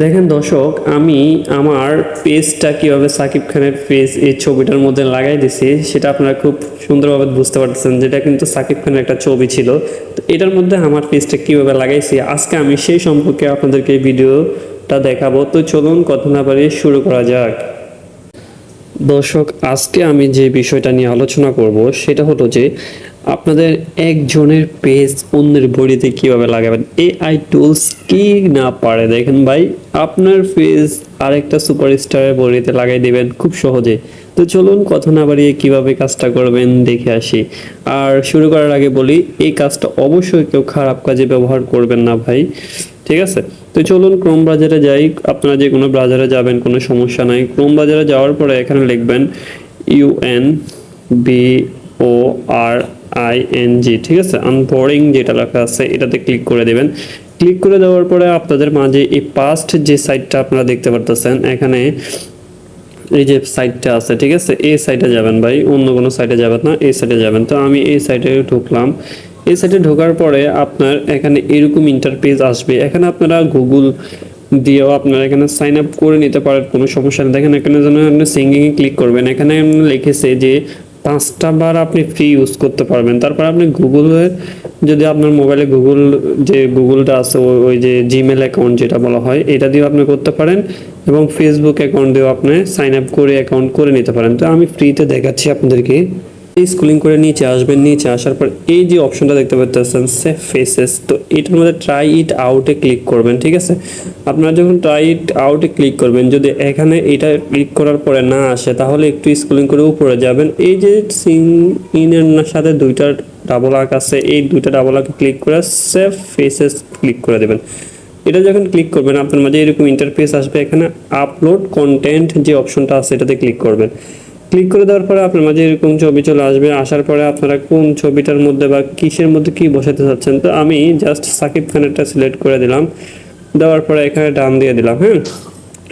দেখেন দর্শক, আমি আমার পেজটা কিভাবে সাকিব খানের পেজ এই ছবিটার মধ্যে লাগাই দিছি সেটা আপনারা খুব সুন্দরভাবে বুঝতে পারতেছেন। যেটা কিন্তু সাকিব খানের একটা ছবি ছিল, তো এটার মধ্যে আমার পেজটা কিভাবে লাগাইছি আজকে আমি সেই সম্পর্কে আপনাদেরকে এই ভিডিওটা দেখাবো। তো চলুন কথা না বাড়িয়ে শুরু করা যাক। দর্শক, আজকে আমি যে বিষয়টা নিয়ে আলোচনা করব সেটা হলো যে আপনাদের একজনের পেজ অন্যের বডিতে কিভাবে লাগাবেন। এআই টুলস কি না পারে দেখেন ভাই, আপনার পেজ আরেকটা সুপারস্টারের বডিতে লাগাই দিবেন খুব সহজে। তো চলুন কথা না বাড়িয়ে কিভাবে কাজটা করবেন দেখে আসি। আর শুরু করার আগে বলি, এই কাজটা অবশ্যই কেউ খারাপ কাজে ব্যবহার করবেন না ভাই, ঠিক আছে? তো চলুন ক্রোম ব্রাউজারে যাই। আপনারা যে কোনো ব্রাউজারে যাবেন, কোনো সমস্যা নাই। ক্রোম ব্রাউজারে যাওয়ার পরে এখানে লিখবেন UNBORING, ঠিক আছে? আনবোরিং যেটা লেখা আছে এটাতে ক্লিক করে দেবেন। ক্লিক করে দেওয়ার পরে আপনাদের মাঝে এই পাস্ট যে সাইটটা আপনারা দেখতে পারতেছেন, এখানে এই যে সাইটটা আছে, ঠিক আছে? এই সাইটে যাবেন ভাই, অন্য কোনো সাইটে যাবেন না, এই সাইটে যাবেন। তো আমি এই সাইটে ঢুকলাম। এই সাইটে ঢোকার পরে আপনার এখানে এরকম ইন্টারফেস আসবে। এখানে আপনারা গুগল দিয়েও আপনারা এখানে সাইন আপ করে নিতে পারেন, কোনো সমস্যা নেই। দেখেন এখানে যেন আপনি সিঙ্গিংয়ে ক্লিক করবেন, এখানে লিখেছে যে 5টা বার আপনি ফ্রি ইউজ করতে পারবেন। তারপর আপনি গুগলের, যদি আপনার মোবাইলে গুগল যে গুগলটা আছে ওই যে জিমেল অ্যাকাউন্ট যেটা বলা হয়, এটা দিয়েও আপনি করতে পারেন এবং ফেসবুক অ্যাকাউন্ট দিয়েও আপনি সাইন আপ করে অ্যাকাউন্ট করে নিতে পারেন। তো আমি ফ্রিতে দেখাচ্ছি আপনাদেরকে। স্ক্রলিং করে নিচে আসবেন, নিচে আসার পর এই যে অপশনটা দেখতে পাচ্ছেন সেভ ফেসেস, তো এটার মধ্যে ট্রাই ইট আউটে ক্লিক করবেন, ঠিক আছে? আপনারা যখন ট্রাই ইট আউটে ক্লিক করবেন, যদি এখানে এটা ক্লিক করার পরে না আসে তাহলে একটু স্ক্রলিং করে উপরে যাবেন। এই যে সিন ইনের সাথে দুইটা ডাবল আঁক আছে, এই দুইটা ডাবল আঁকে ক্লিক করে সেভ ফেসেস ক্লিক করে দেবেন। এটা যখন ক্লিক করবেন আপনার মাঝে এরকম ইন্টারফেস আসবে। এখানে আপলোড কন্টেন্ট যে অপশনটা আছে এটাতে ক্লিক করবেন। ক্লিক করে দেওয়ার পরে আপনার মাঝে এরকম ছবি চলে আসবে। আসার পরে আপনারা কোন ছবিটার মধ্যে বা কিসের মধ্যে কি বসাতে চাচ্ছেন, তো আমি জাস্ট সাকিব খানেরটা সিলেক্ট করে দিলাম। দেওয়ার পরে এখানে ডান দিয়ে দিলাম। হ্যাঁ,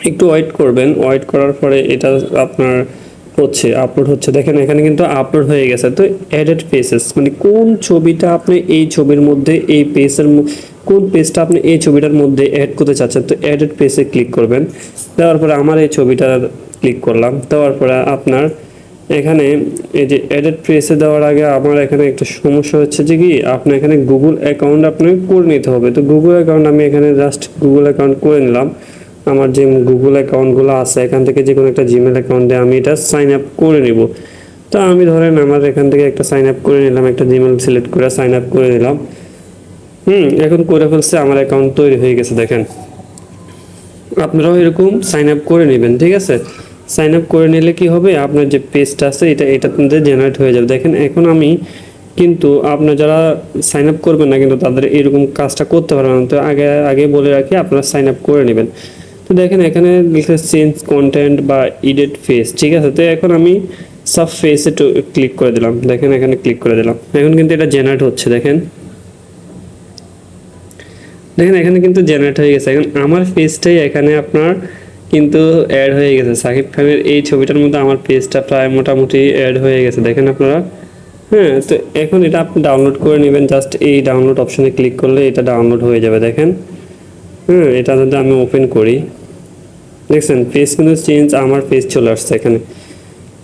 একটু ওয়েট করবেন। ওয়েট করার পরে এটা আপনার হচ্ছে আপলোড হচ্ছে। দেখেন এখানে কিন্তু আপলোড হয়ে গেছে। তো এডেড পেজেস মানে কোন ছবিটা আপনি এই ছবির মধ্যে, এই পেজের কোন পেজটা আপনি এই ছবিটার মধ্যে অ্যাড করতে চাচ্ছেন, তো এডেড পেজে ক্লিক করবেন। দেওয়ার পরে আমার এই ছবিটা ক্লিক করলাম। দেওয়ার পরে আপনার এখানে এই যে এডিট পেজে দেওয়ার আগে আমার এখানে একটা সমস্যা হচ্ছে যে কি, আপনি এখানে গুগল অ্যাকাউন্ট আপনাকে করে নিতে হবে। তো গুগল অ্যাকাউন্ট আমি এখানে জাস্ট গুগল অ্যাকাউন্ট করে নিলাম। আমার যে গুগল অ্যাকাউন্টগুলো আছে এখান থেকে যে কোনো একটা জিমেল অ্যাকাউন্টে আমি এটা সাইন আপ করে নিব। তো আমি ধরেন আমার এখান থেকে একটা সাইন আপ করে নিলাম, একটা জিমেল সিলেক্ট করে সাইন আপ করে নিলাম। এখন করে ফেলছে, আমার অ্যাকাউন্ট তৈরি হয়ে গেছে। দেখেন আপনারাও এরকম সাইন আপ করে নেবেন, ঠিক আছে? সাইন আপ করে নিলে কি হবে, আপনার যে পেজটা আছে এটার মধ্যে জেনারেট হয়ে যাবে। দেখেন এখন আমি কিন্তু আপনার যারা সাইন আপ করবেন না কিন্তু তাদের এরকম কাজটা করতে পারবেন না। তো আগে আগে বলে রাখি আপনারা সাইন আপ করে নেবেন। তো দেখেন এখানে লিখে চেঞ্জ কন্টেন্ট বা এডিট ফেস, ঠিক আছে? তো এখন আমি সব ফেসে ক্লিক করে দিলাম। দেখেন এখানে ক্লিক করে দিলাম, এখন কিন্তু এটা জেনারেট হচ্ছে। দেখেন দেখেন এখানে কিন্তু জেনারেট হয়ে গেছে। এখন আমার পেজটাই এখানে আপনার কিন্তু অ্যাড হয়ে গেছে। সাকিব খানের এই ছবিটার মধ্যে আমার পেজটা প্রায় মোটামুটি অ্যাড হয়ে গেছে, দেখেন আপনারা। হ্যাঁ, তো এখন এটা আপনি ডাউনলোড করে নেবেন। জাস্ট এই ডাউনলোড অপশনে ক্লিক করলে এটা ডাউনলোড হয়ে যাবে। দেখেন এটা যদি আমি ওপেন করি, দেখছেন পেজ কিন্তু চেঞ্জ, আমার পেজ চলে আসছে এখানে।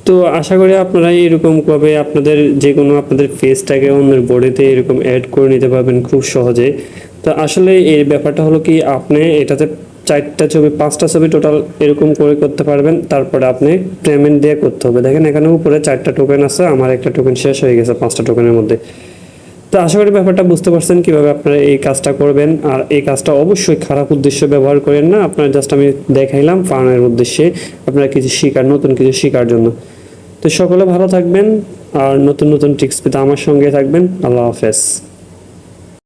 তো আশা করি আপনারা এরকমভাবে আপনাদের যে কোনো আপনাদের পেজটাকে অন্যের বডিতে এরকম অ্যাড করে নিতে পারবেন খুব সহজে। তো আসলে এই ব্যাপারটা হলো কি, আপনি এটাতে 4টা ছবি 5টা ছবি টোটাল এরকম করে করতে পারবেন। তারপরে আপনি পেমেন্ট দিয়ে করতে হবে। দেখেন এখানে উপরে 4টা টোকেন আছে, আমার একটা টোকেন শেষ হয়ে গেছে 5টা টোকেনের মধ্যে। তো আশা করি ব্যাপারটা বুঝতে পারছেন কিভাবে আপনারা এই কাজটা করবেন। আর এই কাজটা অবশ্যই খারাপ উদ্দেশ্যে ব্যবহার করেন না, আপনারা জাস্ট আমি দেখাইলাম ফানের উদ্দেশ্যে, আপনারা কিছু শেখার, নতুন কিছু শেখার জন্য। তো সকলে ভালো থাকবেন আর নতুন নতুন ট্রিক্স পেতে আমার সঙ্গে থাকবেন। আল্লাহ হাফেজ।